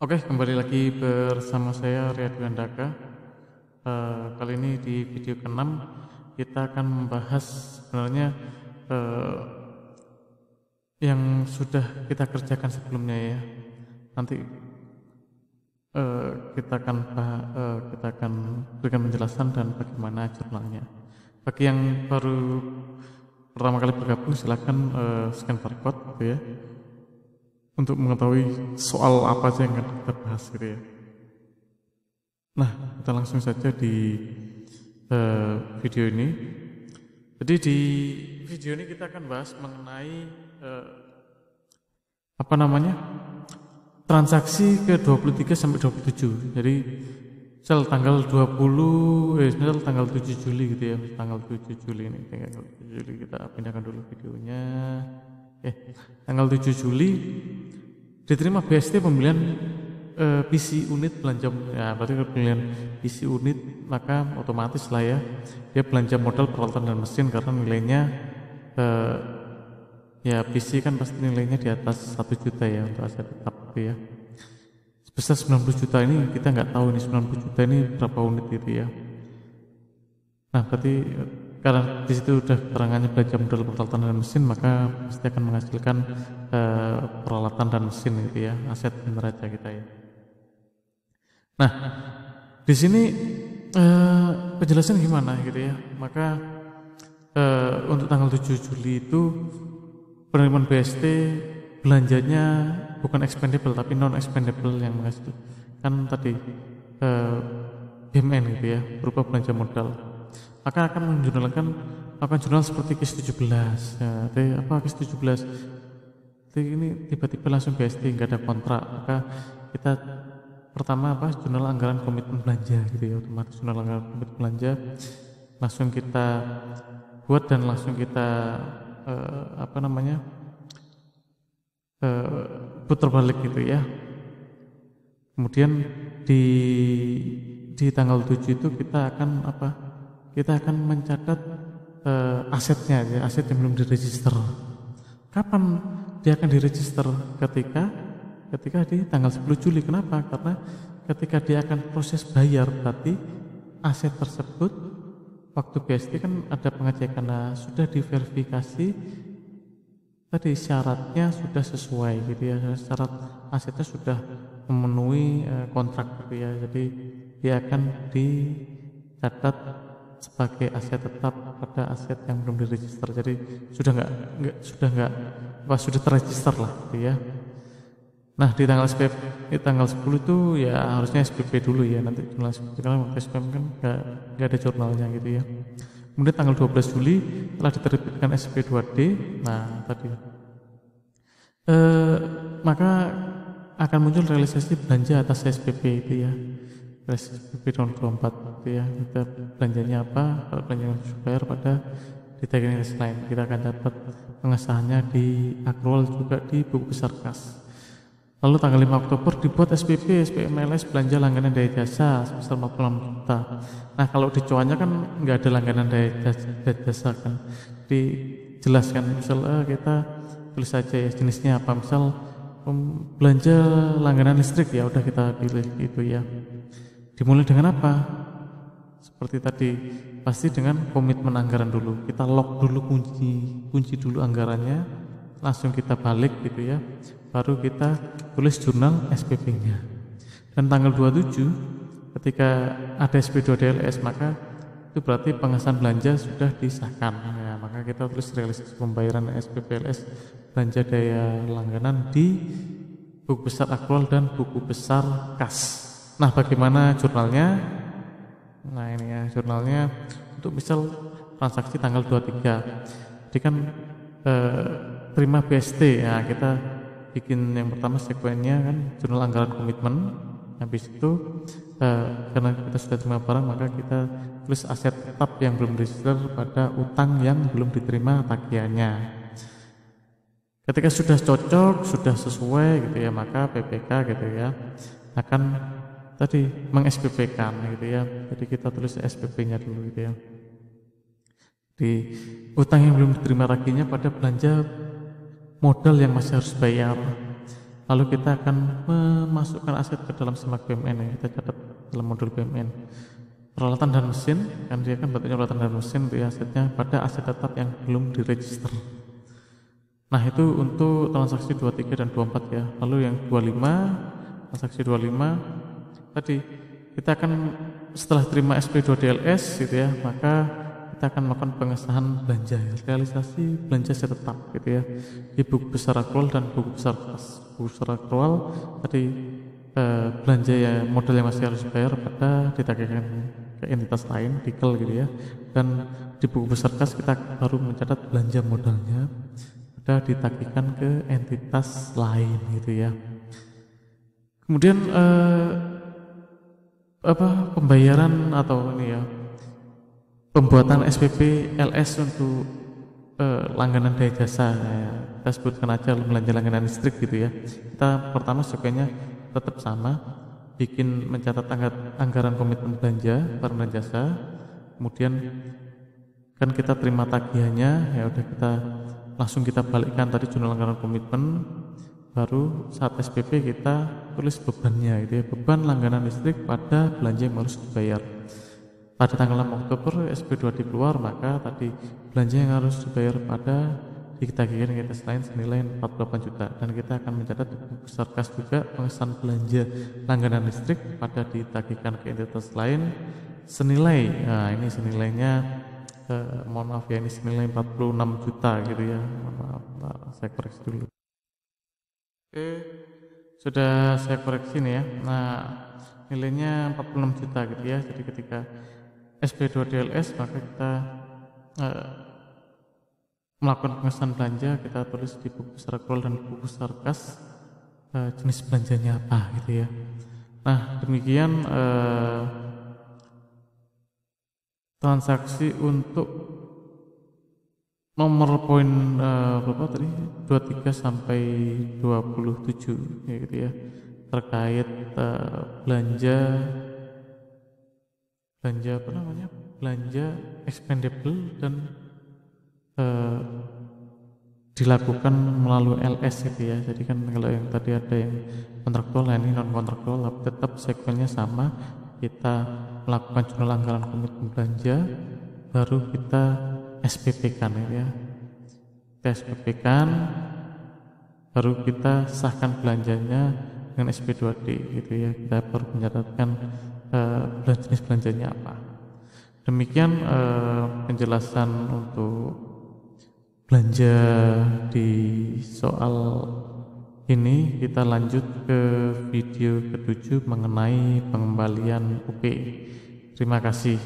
Oke, kembali lagi bersama saya Riyadi Andaka. Kali ini di video ke-6 kita akan membahas sebenarnya eh, yang sudah kita kerjakan sebelumnya ya. Nanti eh, kita akan berikan penjelasan dan bagaimana jurnalnya. Bagi yang baru pertama kali bergabung silakan scan barcode gitu ya untuk mengetahui soal apa aja yang akan kita bahas gitu ya. Nah, kita langsung saja di video ini. Jadi di video ini kita akan bahas mengenai apa namanya transaksi ke 23 sampai 27. Jadi misal tanggal 20, misal tanggal 7 Juli gitu ya, tanggal 7 Juli ini, tanggal 7 Juli kita pindahkan dulu videonya. Tanggal 7 Juli diterima BST pembelian PC unit belanja, ya berarti pembelian PC unit maka otomatis lah ya dia belanja modal peralatan dan mesin karena nilainya ya PC kan pasti nilainya di atas 1 juta ya untuk aset tetap gitu ya. Sebesar 90 juta ini kita nggak tahu nih 90 juta ini berapa unit gitu ya. Nah berarti karena di situ udah keterangannya belanja modal peralatan dan mesin maka pasti akan menghasilkan peralatan dan mesin gitu ya, aset neraca kita ya. Nah di sini penjelasan gimana gitu ya, maka untuk tanggal 7 Juli itu penerimaan BST belanjanya bukan expendable tapi non expendable yang menghasilkan tadi BMN gitu ya, berupa belanja modal, maka akan menjurnalkan akan jurnal seperti KIS 17 ya, apa KIS 17 ini tiba-tiba langsung BST nggak ada kontrak, maka kita pertama apa jurnal anggaran komitmen belanja gitu ya, otomatis jurnal anggaran komitmen belanja langsung kita buat dan langsung kita apa namanya putar balik gitu ya. Kemudian di tanggal 7 itu kita akan apa? Kita akan mencatat asetnya ya, aset yang belum diregister. Kapan dia akan diregister? Ketika di tanggal 10 Juli. Kenapa? Karena ketika dia akan proses bayar berarti aset tersebut waktu BST kan ada pengecekan, nah, sudah diverifikasi tadi syaratnya sudah sesuai gitu ya, syarat asetnya sudah memenuhi kontrak gitu ya, jadi dia akan dicatat sebagai aset tetap pada aset yang belum diregister, jadi sudah terregister lah gitu ya. Nah di tanggal 10 itu ya harusnya SPP dulu ya, nanti jurnal SPP karena SPM kan nggak ada jurnalnya gitu ya. Kemudian tanggal 12 Juli telah diterbitkan SP2D. Nah tadi maka akan muncul realisasi belanja atas SPP itu ya, SPP tahun 24 itu ya, kita belanjanya apa, kalau belanja bayar pada di teknis lain kita akan dapat pengesahannya di akrual juga di buku besar kas. Lalu tanggal 5 Oktober dibuat SPP SPMLS belanja langganan daya jasa sebesar 46 juta. Nah kalau di cuannya kan nggak ada langganan daya jasa kan, dijelaskan misal kita tulis saja ya jenisnya apa, misal belanja langganan listrik ya udah kita pilih itu ya. Dimulai dengan apa? Seperti tadi pasti dengan komitmen anggaran dulu, kita lock dulu kunci dulu anggarannya, langsung kita balik gitu ya, baru kita tulis jurnal SPP-nya. Dan tanggal 27 ketika ada SP2DLS maka itu berarti pengesahan belanja sudah disahkan ya, maka kita tulis realisasi pembayaran SPPLS belanja daya langganan di buku besar akrual dan buku besar kas. Nah bagaimana jurnalnya? Nah ini ya jurnalnya untuk misal transaksi tanggal 23, jadi kan terima BST ya, kita bikin yang pertama sekuennya kan jurnal anggaran komitmen, habis itu karena kita sudah terima barang maka kita tulis aset tetap yang belum diregister pada utang yang belum diterima tagihannya. Ketika sudah cocok, sudah sesuai gitu ya, maka PPK gitu ya akan tadi meng-SPP-kan gitu ya, jadi kita tulis SPP-nya dulu gitu ya. Di utang yang belum diterima tagihannya pada belanja modal yang masih harus bayar. Lalu kita akan memasukkan aset ke dalam simak BMN ya, kita catat dalam modul BMN. Peralatan dan mesin, kan dia kan bentuknya peralatan dan mesin itu ya, asetnya pada aset tetap yang belum diregister. Nah itu untuk transaksi 23 dan 24 ya. Lalu yang 25, transaksi 25 tadi kita akan setelah terima SP2DLS gitu ya, maka kita akan melakukan pengesahan belanja ya, realisasi belanja aset tetap gitu ya, di buku besar akrual dan buku besar kas. Buku besar akrual tadi belanja ya, modal yang masih harus dibayar pada ditagihkan ke entitas lain, dikel gitu ya, dan di buku besar kas kita baru mencatat belanja modalnya pada ditagihkan ke entitas lain gitu ya. Kemudian pembayaran atau ini ya, pembuatan SPP LS untuk langganan daya jasa ya, kita sebutkan aja belanja langganan listrik gitu ya. Kita pertama sebenarnya tetap sama, bikin mencatat anggaran komitmen belanja barang dan jasa, kemudian kan kita terima tagihannya ya udah kita langsung kita balikkan tadi jurnal anggaran komitmen, baru saat SPP kita tulis bebannya gitu ya, beban langganan listrik pada belanja yang harus dibayar. Pada tanggal 6 Oktober SP2D keluar, maka tadi belanja yang harus dibayar pada ditagihkan ke entitas lain senilai 48 juta, dan kita akan mencatat besar kas juga pengesahan belanja langganan listrik pada ditagihkan ke entitas lain senilai, nah ini senilainya mohon maaf ya, ini senilai 46 juta gitu ya, maaf, saya koreksi dulu. Oke, sudah saya koreksi nih ya. Nah nilainya 46 juta gitu ya, jadi ketika SP2DLS maka kita melakukan pengesahan belanja, kita tulis di buku besar akrual dan buku besar kas jenis belanjanya apa gitu ya. Nah demikian transaksi untuk nomor poin berapa tadi, 23 sampai 27 ya gitu ya, terkait belanja apa namanya, belanja expendable dan dilakukan melalui LS gitu ya. Jadi kan kalau yang tadi ada yang kontraktual, nah ini non kontraktual, tetap sekuennya sama, kita melakukan jurnal anggaran komitmen belanja, baru kita SPP kan ya, kita SPP kan, baru kita sahkan belanjanya dengan SP2D gitu ya, kita baru mencatatkan jenis belanjanya apa. Demikian penjelasan untuk belanja di soal ini. Kita lanjut ke video ke-7 mengenai pengembalian UP. Terima kasih.